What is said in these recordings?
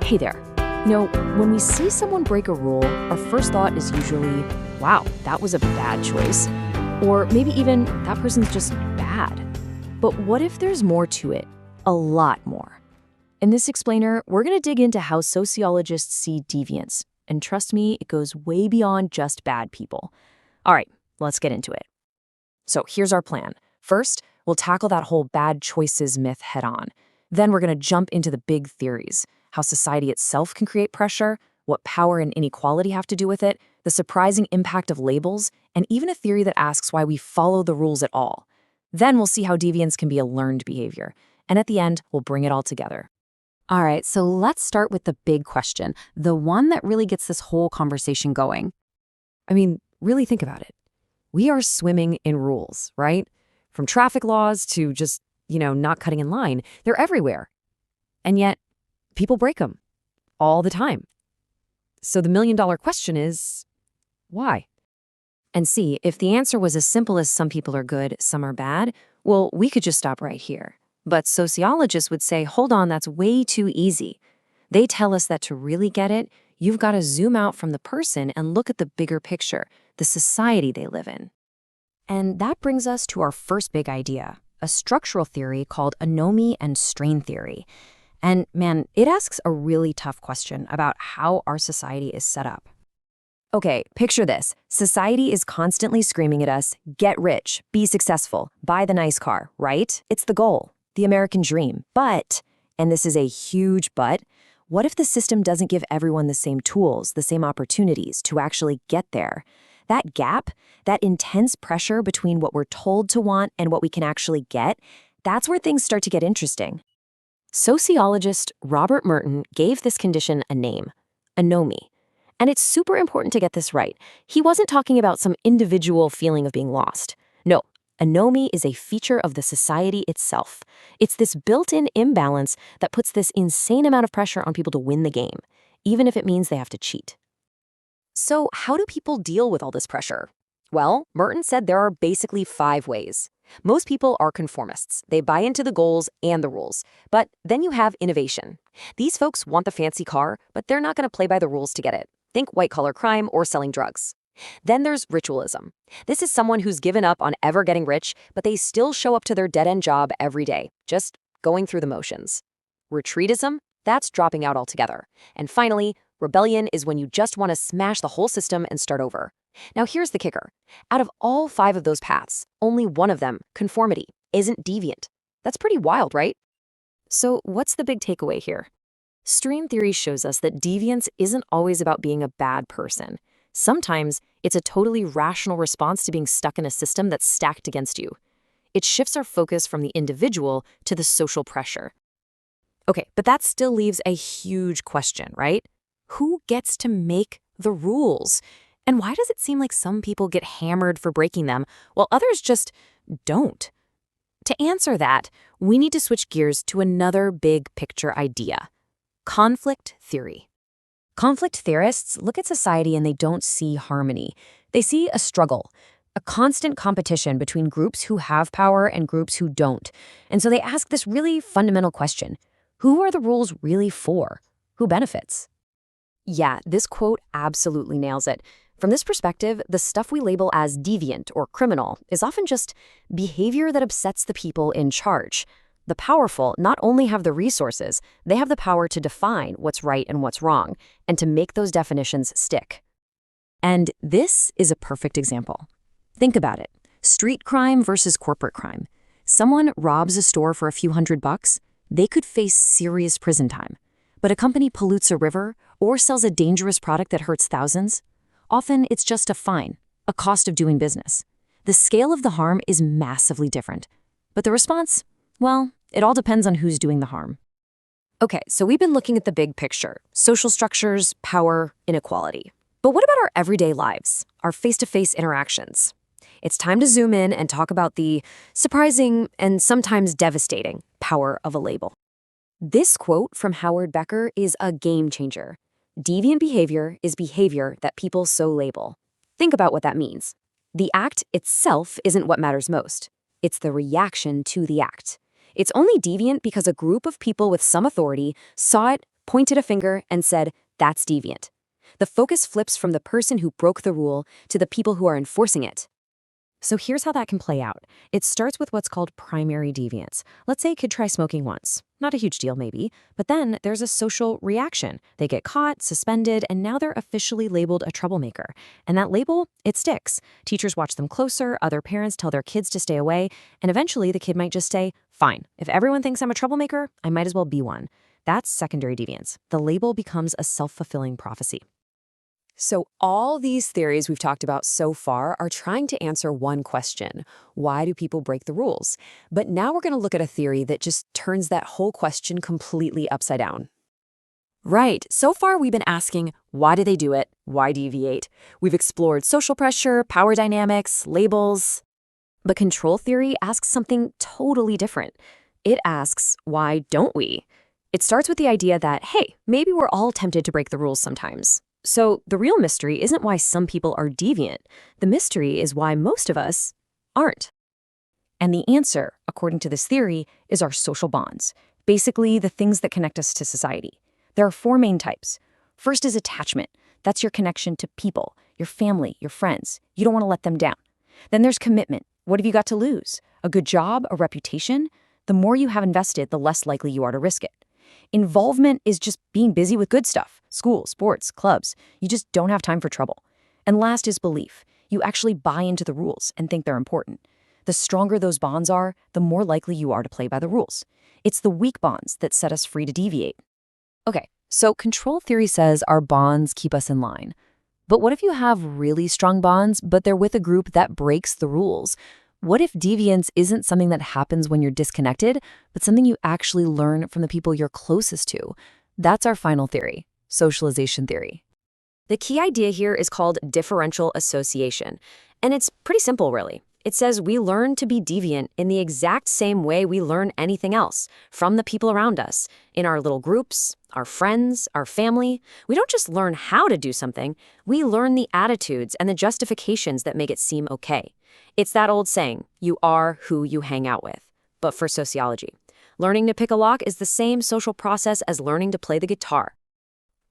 Hey there. When we see someone break a rule, our first thought is usually, wow, that was a bad choice. Or maybe even, that person's just bad. But what if there's more to it? A lot more. In this explainer, we're going to dig into how sociologists see deviance. And trust me, it goes way beyond just bad people. All right, let's get into it. So here's our plan. First, we'll tackle that whole bad choices myth head on. Then we're going to jump into the big theories, how society itself can create pressure, what power and inequality have to do with it, the surprising impact of labels, and even a theory that asks why we follow the rules at all. Then we'll see how deviance can be a learned behavior. And at the end, we'll bring it all together. All right, so let's start with the big question, the one that really gets this whole conversation going. I mean, really think about it. We are swimming in rules, right? From traffic laws to just, not cutting in line. They're everywhere. And yet, people break them all the time. So the million-dollar question is, why? And see, if the answer was as simple as some people are good, some are bad, well, we could just stop right here. But sociologists would say, hold on, that's way too easy. They tell us that to really get it, you've got to zoom out from the person and look at the bigger picture, the society they live in. And that brings us to our first big idea, a structural theory called anomie and strain theory. And man, it asks a really tough question about how our society is set up. Okay, picture this. Society is constantly screaming at us, get rich, be successful, buy the nice car, right? It's the goal, the American dream. But, and this is a huge but, what if the system doesn't give everyone the same tools, the same opportunities to actually get there? That gap, that intense pressure between what we're told to want and what we can actually get, that's where things start to get interesting. Sociologist Robert Merton gave this condition a name, anomie. And it's super important to get this right. He wasn't talking about some individual feeling of being lost. No, anomie is a feature of the society itself. It's this built-in imbalance that puts this insane amount of pressure on people to win the game, even if it means they have to cheat. So how do people deal with all this pressure? Well, Merton said there are basically 5 ways. Most people are conformists. They buy into the goals and the rules. But then you have innovation. These folks want the fancy car, but they're not going to play by the rules to get it. Think white-collar crime or selling drugs. Then there's ritualism. This is someone who's given up on ever getting rich, but they still show up to their dead-end job every day, just going through the motions. Retreatism, that's dropping out altogether. And finally, rebellion is when you just want to smash the whole system and start over. Now here's the kicker. Out of all 5 of those paths, only one of them, conformity, isn't deviant. That's pretty wild, right? So what's the big takeaway here? Strain theory shows us that deviance isn't always about being a bad person. Sometimes it's a totally rational response to being stuck in a system that's stacked against you. It shifts our focus from the individual to the social pressure. Okay, but that still leaves a huge question, right? Who gets to make the rules? And why does it seem like some people get hammered for breaking them, while others just don't? To answer that, we need to switch gears to another big picture idea: conflict theory. Conflict theorists look at society and they don't see harmony. They see a struggle, a constant competition between groups who have power and groups who don't. And so they ask this really fundamental question: who are the rules really for? Who benefits? Yeah, this quote absolutely nails it. From this perspective, the stuff we label as deviant or criminal is often just behavior that upsets the people in charge. The powerful not only have the resources, they have the power to define what's right and what's wrong, and to make those definitions stick. And this is a perfect example. Think about it. Street crime versus corporate crime. Someone robs a store for a few $100, they could face serious prison time. But a company pollutes a river or sells a dangerous product that hurts thousands. Often it's just a fine, a cost of doing business. The scale of the harm is massively different. But the response? Well, it all depends on who's doing the harm. Okay, so we've been looking at the big picture: social structures, power, inequality. But what about our everyday lives, our face-to-face interactions? It's time to zoom in and talk about the surprising and sometimes devastating power of a label. This quote from Howard Becker is a game changer. Deviant behavior is behavior that people so label. Think about what that means. The act itself isn't what matters most. It's the reaction to the act. It's only deviant because a group of people with some authority saw it, pointed a finger, and said, "That's deviant." The focus flips from the person who broke the rule to the people who are enforcing it. So here's how that can play out. It starts with what's called primary deviance. Let's say a kid tries smoking once. Not a huge deal maybe, but then there's a social reaction. They get caught, suspended, and now they're officially labeled a troublemaker. And that label, it sticks. Teachers watch them closer, other parents tell their kids to stay away, and eventually the kid might just say, "Fine, if everyone thinks I'm a troublemaker, I might as well be one." That's secondary deviance. The label becomes a self-fulfilling prophecy. So all these theories we've talked about so far are trying to answer one question: why do people break the rules? But now we're going to look at a theory that just turns that whole question completely upside down. Right. So far, we've been asking, why do they do it? Why deviate? We've explored social pressure, power dynamics, labels. But control theory asks something totally different. It asks, why don't we? It starts with the idea that, hey, maybe we're all tempted to break the rules sometimes. So the real mystery isn't why some people are deviant. The mystery is why most of us aren't. And the answer, according to this theory, is our social bonds. Basically, the things that connect us to society. There are four main types. First is attachment. That's your connection to people, your family, your friends. You don't want to let them down. Then there's commitment. What have you got to lose? A good job, a reputation? The more you have invested, the less likely you are to risk it. Involvement is just being busy with good stuff. School, sports, clubs. You just don't have time for trouble. And last is belief. You actually buy into the rules and think they're important. The stronger those bonds are, the more likely you are to play by the rules. It's the weak bonds that set us free to deviate. Okay, so control theory says our bonds keep us in line. But what if you have really strong bonds, but they're with a group that breaks the rules? What if deviance isn't something that happens when you're disconnected, but something you actually learn from the people you're closest to? That's our final theory, socialization theory. The key idea here is called differential association, and it's pretty simple, really. It says we learn to be deviant in the exact same way we learn anything else, from the people around us, in our little groups, our friends, our family. We don't just learn how to do something, we learn the attitudes and the justifications that make it seem okay. It's that old saying, you are who you hang out with. But for sociology, learning to pick a lock is the same social process as learning to play the guitar.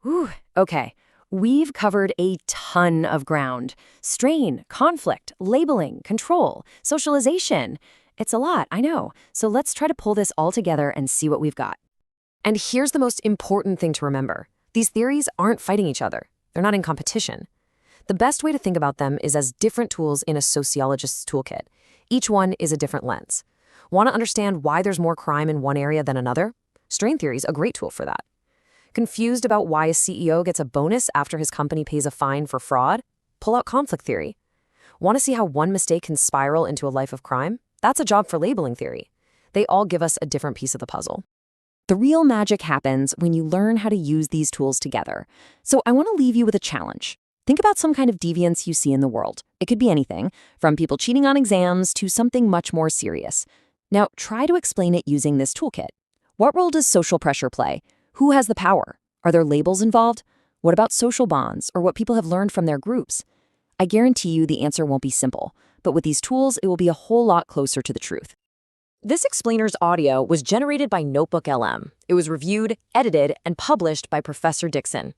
Whew, okay. We've covered a ton of ground. Strain, conflict, labeling, control, socialization. It's a lot, I know. So let's try to pull this all together and see what we've got. And here's the most important thing to remember. These theories aren't fighting each other. They're not in competition. The best way to think about them is as different tools in a sociologist's toolkit. Each one is a different lens. Want to understand why there's more crime in one area than another? Strain theory is a great tool for that. Confused about why a CEO gets a bonus after his company pays a fine for fraud? Pull out conflict theory. Want to see how one mistake can spiral into a life of crime? That's a job for labeling theory. They all give us a different piece of the puzzle. The real magic happens when you learn how to use these tools together. So I want to leave you with a challenge. Think about some kind of deviance you see in the world. It could be anything, from people cheating on exams to something much more serious. Now, try to explain it using this toolkit. What role does social pressure play? Who has the power? Are there labels involved? What about social bonds or what people have learned from their groups? I guarantee you the answer won't be simple, but with these tools, it will be a whole lot closer to the truth. This explainer's audio was generated by NotebookLM. It was reviewed, edited, and published by Professor Dixon.